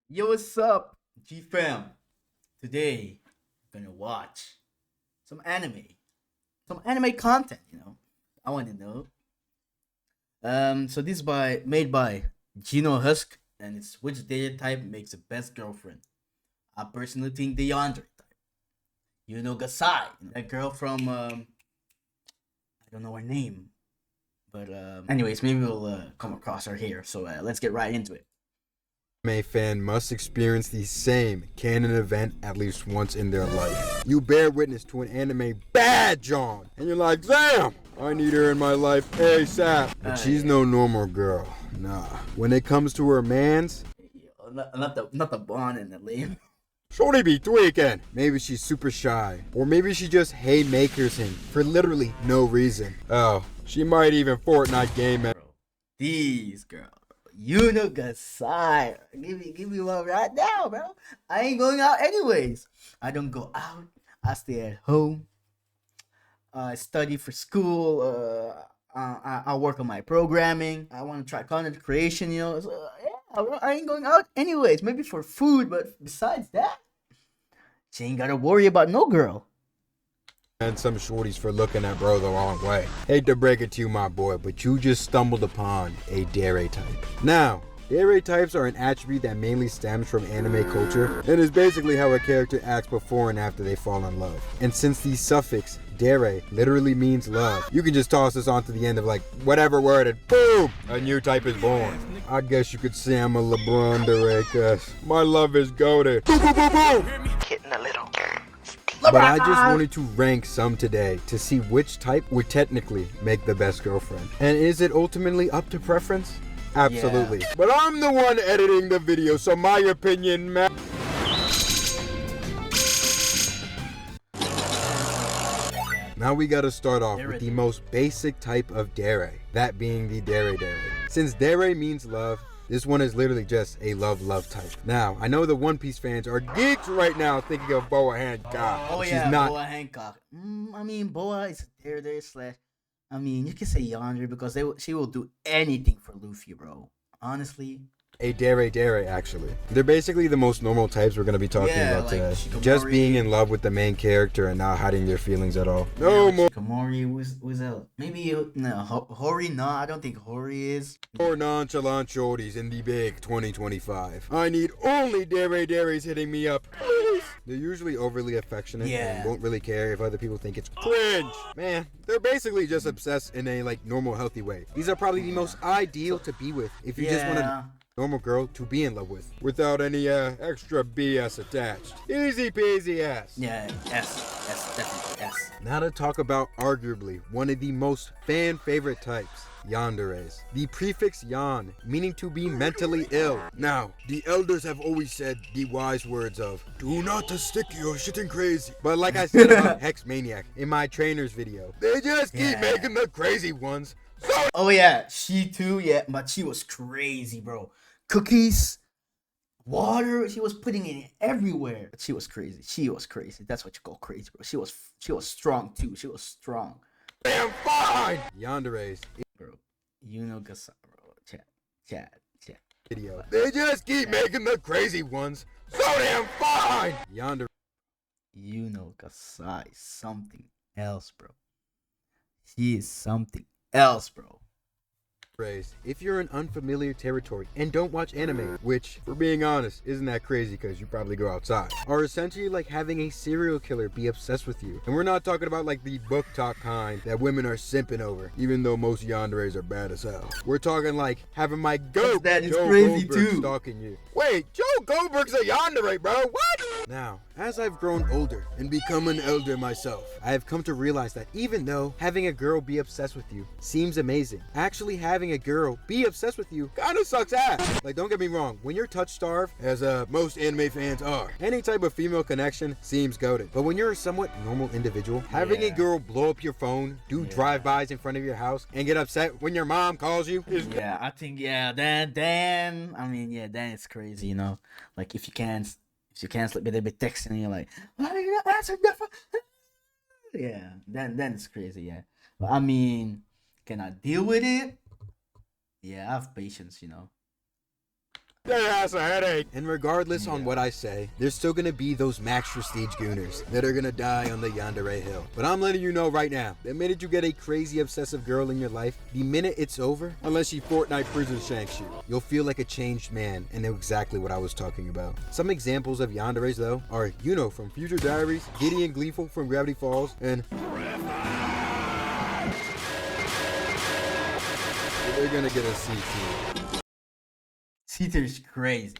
Yo, what's up, G fam? Today, we're gonna watch some anime, some anime content. I want to know. So this is made by Gino Husk, and it's which data type makes the best girlfriend. I personally think the Yandere type. Gasai, that girl from I don't know her name, but anyways, maybe we'll come across her here. So let's get right into it. Anime fan must experience the same canon event at least once in their life. You bear witness to an anime bad John, and you're like, damn, I need her in my life ASAP. But she's no normal girl. Nah. When it comes to her mans, Not the bond and the lame. shorty be tweaking. Maybe she's super shy, or maybe she just haymakers him for literally no reason. Oh, she might even Fortnite game it. Bro, these girls. Gasai. Give me one right now, bro. I ain't going out anyways. I don't go out. I stay at home. I study for school. I work on my programming. I want to try content creation. So, yeah, I ain't going out anyways. Maybe for food, but besides that, she ain't gotta worry about no girl. And some shorties for looking at bro the wrong way. Hate to break it to you, my boy, but you just stumbled upon a Dere type. Now, Dere types are an attribute that mainly stems from anime culture and is basically how a character acts before and after they fall in love. And since the suffix Dere literally means love, you can just toss this onto the end of like whatever word and boom, a new type is born. I guess you could say I'm a LeBron Dere, cause my love is goated. Boom, boom, boom, boom. Getting a little But I just wanted to rank some today to see which type would technically make the best girlfriend. And is it ultimately up to preference? Absolutely. Yeah. But I'm the one editing the video, so my opinion matters. Now we gotta start off with the most basic type of Dere, that being the Dere Dere. Since Dere means love, this one is literally just a love type. Now, I know the One Piece fans are geeks right now thinking of Boa Hancock. Oh She's yeah, not. Boa Hancock. I mean, Boa is there slash. I mean, you can say Yandere because she will do anything for Luffy, bro. Honestly. A Dere, actually. They're basically the most normal types we're going to be talking about today. Shikamori. Just being in love with the main character and not hiding their feelings at all. No more Shikamori was that? Maybe no Hori. No, I don't think Hori is. nonchalant shorties in the big 2025. I need only Deres hitting me up. They're usually overly affectionate and won't really care if other people think it's cringe. Man, they're basically just obsessed in a normal, healthy way. These are probably the most ideal to be with if you just want to normal girl to be in love with without any extra BS attached. Easy peasy ass. Yeah, S, definitely S. Now to talk about arguably one of the most fan favorite types, yanderes. The prefix yan meaning to be mentally ill. Now, the elders have always said the wise words of do not to stick you're shitting crazy. But like I said about Hex Maniac in my trainer's video, they just keep making the crazy ones. So Oh yeah, she too. Yeah, but she was crazy, bro. Cookies, water. She was putting it everywhere. She was crazy. She was crazy. That's what you call crazy, bro. She was strong too. She was strong, damn fine. Yanderes bro. Gasai, bro. Chat. video. They just keep making the crazy ones so damn fine. Yonder. Gasai, something else, bro. She is something else, bro. If you're in unfamiliar territory and don't watch anime, which, for being honest, isn't that crazy because you probably go outside, are essentially like having a serial killer be obsessed with you. And we're not talking about like the book talk kind that women are simping over, even though most yanderes are bad as hell. We're talking like having my goat That is Joe crazy Goldberg too. stalking you. Wait, Joe Goldberg's a yandere, bro. What? Now, as I've grown older and become an elder myself, I have come to realize that even though having a girl be obsessed with you seems amazing, actually having a girl be obsessed with you kind of sucks ass. Like, don't get me wrong, when you're touch starved, as most anime fans are, any type of female connection seems goated. But when you're a somewhat normal individual, having a girl blow up your phone, do drive-bys in front of your house, and get upset when your mom calls you is I think then I mean then it's crazy, Like if you can't sleep, they be texting and you're like, why are you not answering the phone? Yeah, then it's crazy, yeah. But I mean, can I deal with it? Yeah, I have patience. That has a headache. And regardless on what I say, there's still gonna be those max prestige gooners that are gonna die on the yandere hill. But I'm letting you know right now, the minute you get a crazy obsessive girl in your life, the minute it's over, unless she Fortnite prison shanks you, you'll feel like a changed man and know exactly what I was talking about. Some examples of yanderes though are Yuno from Future Diaries, Giddy and Gleeful from Gravity Falls, and they're gonna get a C tier. C tier is crazy.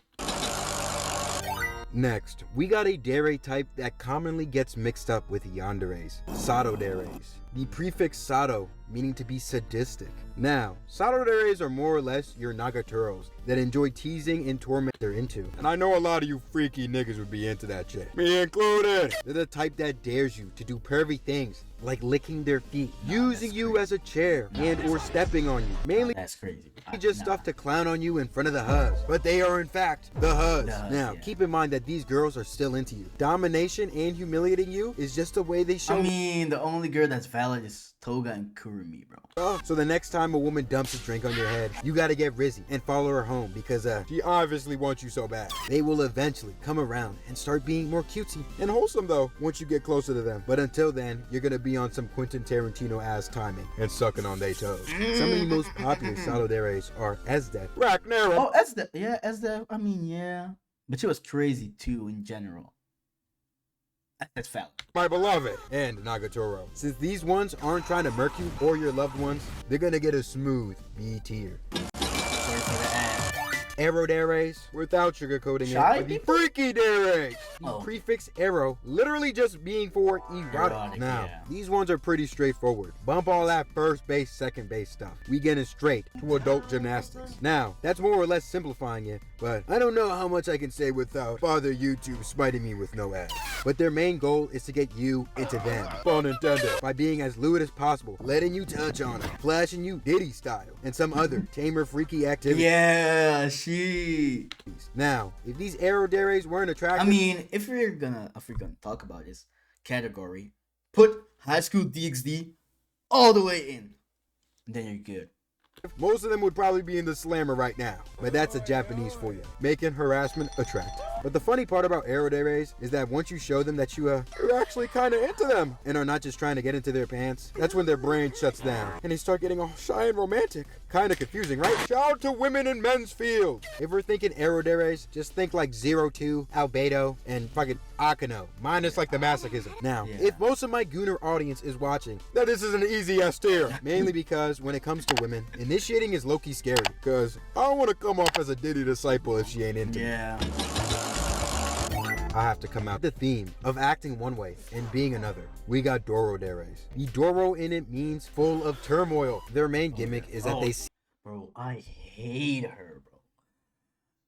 Next, we got a Dere type that commonly gets mixed up with yanderes, Sado Deres. The prefix Sado meaning to be sadistic. Now, Sado Deres are more or less your Nagaturos that enjoy teasing and torment they're into. And I know a lot of you freaky niggas would be into that shit. Me included. They're the type that dares you to do pervy things like licking their feet, using you as a chair, and or stepping on you. Mainly That's crazy. just stuff to clown on you in front of the huz. But they are in fact the huz. Now, keep in mind that these girls are still into you. Domination and humiliating you is just the way they show. I mean, the only girl that's valid is Toga and Kurumi, bro. So the next time a woman dumps a drink on your head, you gotta get rizzy and follow her home because she obviously wants you so bad. They will eventually come around and start being more cutesy and wholesome though once you get closer to them. But until then, you're gonna be on some Quentin Tarantino ass timing and sucking on their toes. Some of the most popular Sado Deres are Esde, Ragnarok. Oh, Esde. Yeah, Esde. I mean, yeah. But she was crazy too in general. That's valid. My beloved, and Nagatoro. Since these ones aren't trying to murk you or your loved ones, they're gonna get a smooth B tier. Sorry for the ad. Arrow Deres, without sugarcoating it, Shy are the people? freaky Deres. The Oh. prefix arrow literally just being for erotic. Erotic, Now, yeah. these ones are pretty straightforward. Bump all that first base, second base stuff. We getting straight to adult gymnastics. Now, that's more or less simplifying it, but I don't know how much I can say without Father YouTube spiting me with no ads. But their main goal is to get you into them. Pun intended. By being as lewd as possible, letting you touch on it, flashing you Diddy style, and some other tamer freaky activity. Yeah, she. Now, if these arrow Deres weren't attractive, I mean, if we're gonna talk about this category, put High School DxD all the way in, and then you're good. most of them would probably be in the slammer right now. But that's a Japanese for you, making harassment attractive. But the funny part about arrow Deres is that once you show them that you're actually kind of into them and are not just trying to get into their pants, that's when their brain shuts down and they start getting all shy and romantic. Kind of confusing, right? Shout out to women in men's field. If we're thinking arrow Deres, just think like 02, Albedo, and fucking Akano, minus like the masochism. Now, if most of my Gooner audience is watching, then this is an easy S tier. Mainly because when it comes to women, initiating is low-key scary. Because I don't want to come off as a Diddy disciple if she ain't into me. I have to come out the theme of acting one way and being another. We got Doro Deres. The Doro in it means full of turmoil. Their main gimmick is that they see. Bro, I hate her,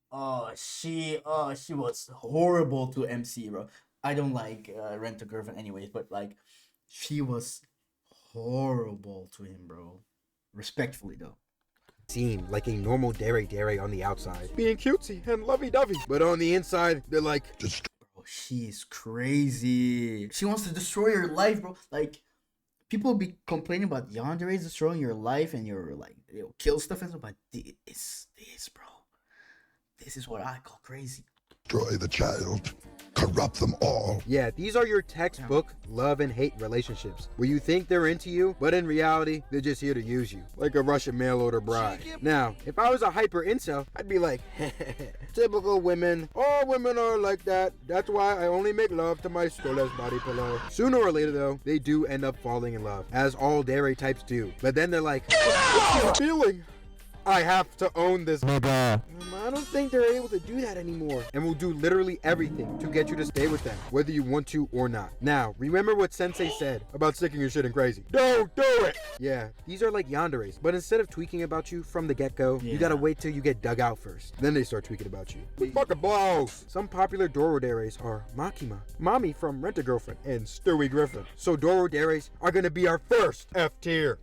bro. She was horrible to MC, bro. I don't like Rent a Girlfriend anyways, but like, she was horrible to him, bro. Respectfully though. Seem like a normal Dere on the outside, being cutesy and lovey-dovey, but on the inside, they're like, bro, she is crazy. She wants to destroy your life, bro. Like, people be complaining about yandere destroying your life and your like, kill stuff and stuff, but this, bro, this is what I call crazy. Destroy the child, corrupt them all. Yeah, these are your textbook love and hate relationships, where you think they're into you, but in reality, they're just here to use you, like a Russian mail order bride. Now, if I was a hyper incel, I'd be like, typical women, all women are like that. That's why I only make love to my Stolas body pillow. Sooner or later though, they do end up falling in love, as all Dere types do. But then they're like, what's your feeling? I have to own this nigga. I don't think they're able to do that anymore. And will do literally everything to get you to stay with them, whether you want to or not. Now, remember what Sensei said about sticking your shit in crazy. Don't do it! Yeah, these are like yanderes, but instead of tweaking about you from the get-go, you gotta wait till you get dug out first. Then they start tweaking about you. It fucking blows! Some popular Doro Deres are Makima, Mommy from Rent a Girlfriend, and Stewie Griffin. So Doro Deres are gonna be our first F tier.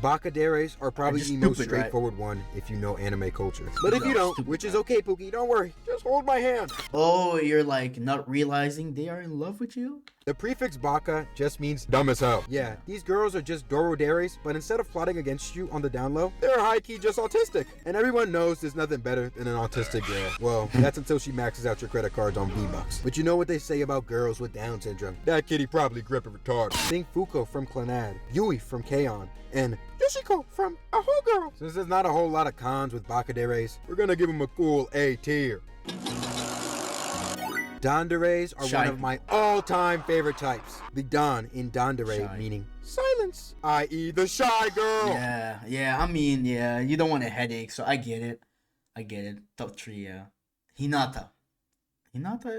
Bakaderes are probably just the most stupid, right? straightforward one if you know anime culture. But if They're you don't, stupid, which is right? okay, Pookie, don't worry. Just hold my hand. Oh, you're like not realizing they are in love with you? The prefix baka just means dumb as hell. Yeah, these girls are just Doroderes, but instead of plotting against you on the down low, they're high-key just autistic. And everyone knows there's nothing better than an autistic girl. Well, that's until she maxes out your credit cards on V-Bucks. But you know what they say about girls with Down syndrome? That kitty probably gripping retard. Think Fuko from Clannad, Yui from K-On!, and Yoshiko from A Whole Girl. Since there's not a whole lot of cons with Bakaderes, we're gonna give them a cool A tier. Danderes are Shy one of my all-time favorite types. The Dan in Dandere Shy. meaning silence, i.e. the shy girl. Yeah, I mean, yeah, you don't want a headache, so I get it. Top 3, yeah. Hinata,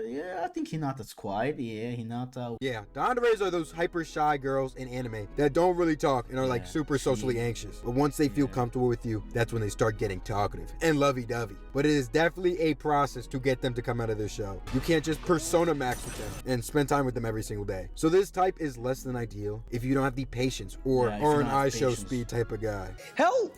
yeah, I think Hinata's quiet. Yeah, Hinata. Yeah, Danderes are those hyper shy girls in anime that don't really talk and are like Yeah, super socially anxious. But once they feel comfortable with you, that's when they start getting talkative and lovey-dovey. But it is definitely a process to get them to come out of their shell. You can't just persona max with them and spend time with them every single day. So this type is less than ideal if you don't have the patience or Yeah, if you are don't an have eye show patience. speed type of guy. Help!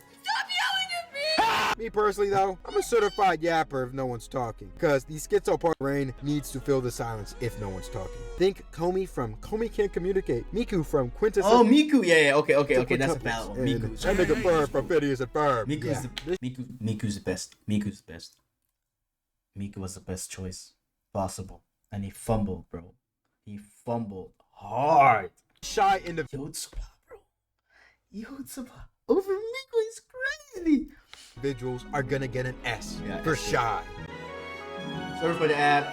Me personally though, I'm a certified yapper if no one's talking, because the schizo part brain needs to fill the silence if no one's talking. Think Komi from Komi Can't Communicate, Miku from Quintus. Oh, Miku. Yeah. Okay. That's a valid one. And Miku's. that nigga Ferb from Phineas and Ferb. Miku's the best. Miku was the best choice possible, and he fumbled, bro. He fumbled hard. Shy in the Yotsuba, bro. Yotsuba over Miku is crazy. individuals are gonna get an S Yeah, for S tier. shy. Sorry for the ad.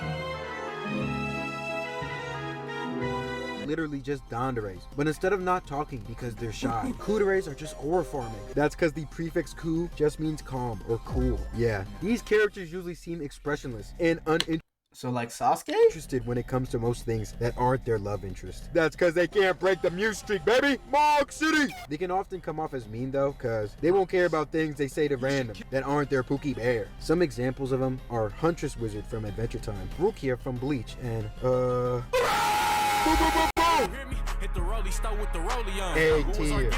Literally just danderes, but instead of not talking because they're shy, kuderes are just aura farming. That's because the prefix ku just means calm or cool. Yeah, these characters usually seem expressionless and uninterested So like Sasuke? when it comes to most things that aren't their love interest. That's because they can't break the mute streak, baby. Mog City. They can often come off as mean though, because they won't care about things they say to random that aren't their Pookie Bear. Some examples of them are Huntress Wizard from Adventure Time, Rukia from Bleach, and A tier.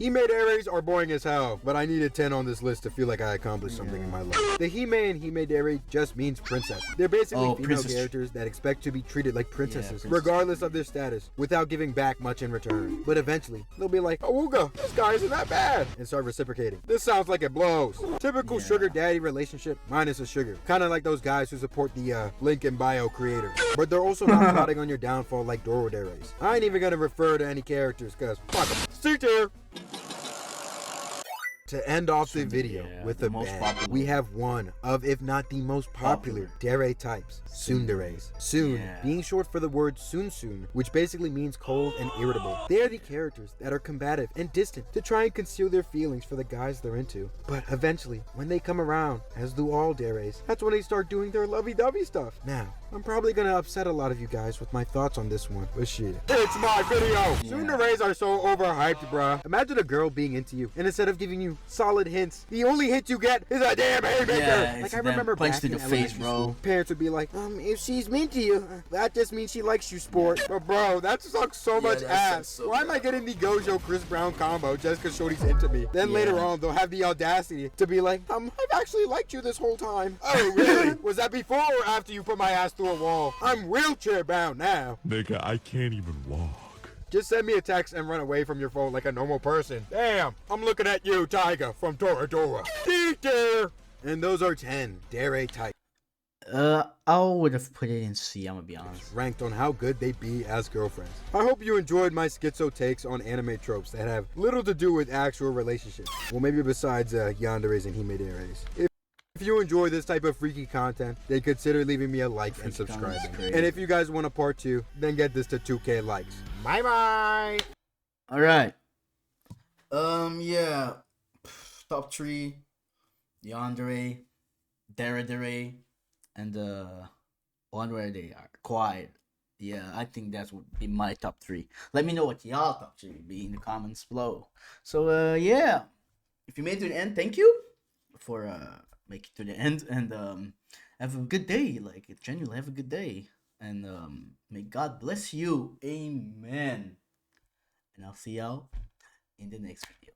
Hime-Deres are boring as hell, but I need a 10 on this list to feel like I accomplished something in my life. The Hime and Hime-Dere just means princess. They're basically female princess. characters that expect to be treated like princesses, princess. regardless of their status, without giving back much in return. But eventually, they'll be like, Awooga, this guy isn't that bad, and start reciprocating. This sounds like it blows. Typical sugar daddy relationship, minus the sugar. Kind of like those guys who support the link in bio creator. But they're also not plotting on your downfall like Doroderes. I ain't even gonna refer to any characters, cause fuck 'em. C tier. To end off the video with the a most bang, popular. we have one of, if not the most popular, Dere types, Tsunderes. Soon Yeah. being short for the word soon, which basically means cold and irritable. They are the characters that are combative and distant to try and conceal their feelings for the guys they're into. But eventually, when they come around, as do all Deres, that's when they start doing their lovey-dovey stuff. Now, I'm probably gonna upset a lot of you guys with my thoughts on this one, but shit. It's my video! Tsunderes are so overhyped, bruh. Imagine a girl being into you, and instead of giving you solid hints, the only hint you get is a damn haymaker! Yeah, Like it's I remember punch back to in the face, elementary bro. school, parents would be like, if she's mean to you, that just means she likes you, sport. But bro, that sucks so much that ass. sucks so Why am I getting the Gojo Chris Brown combo just because Shorty's into me? Then later on, they'll have the audacity to be like, I've actually liked you this whole time. Oh, really? Was that before or after you put my ass through a wall? I'm wheelchair bound now. Nigga, I can't even walk. Just send me a text and run away from your phone like a normal person. Damn, I'm looking at you, Tiger from Toradora. Dere! And those are 10 Dere types, I would have put it in C, I'm gonna be honest. ranked on how good they be as girlfriends. I hope you enjoyed my schizo takes on anime tropes that have little to do with actual relationships. Well, maybe besides yanderes and hime-deres. If you enjoy this type of freaky content, then consider leaving me a like and Freaky content's subscribing. great. And if you guys want a part 2, then get this to 2K likes. Bye bye! Alright. Yeah. Top 3. Yandere, Dere, and one where they are quiet. Yeah, I think that would be my top 3. Let me know what y'all top 3 would be in the comments below. So yeah, if you made it to the end, thank you for making it to the end, and have a good day. Like, genuinely have a good day, and may God bless you. Amen. And I'll see y'all in the next video.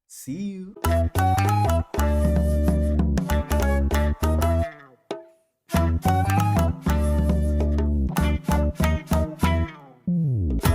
See you.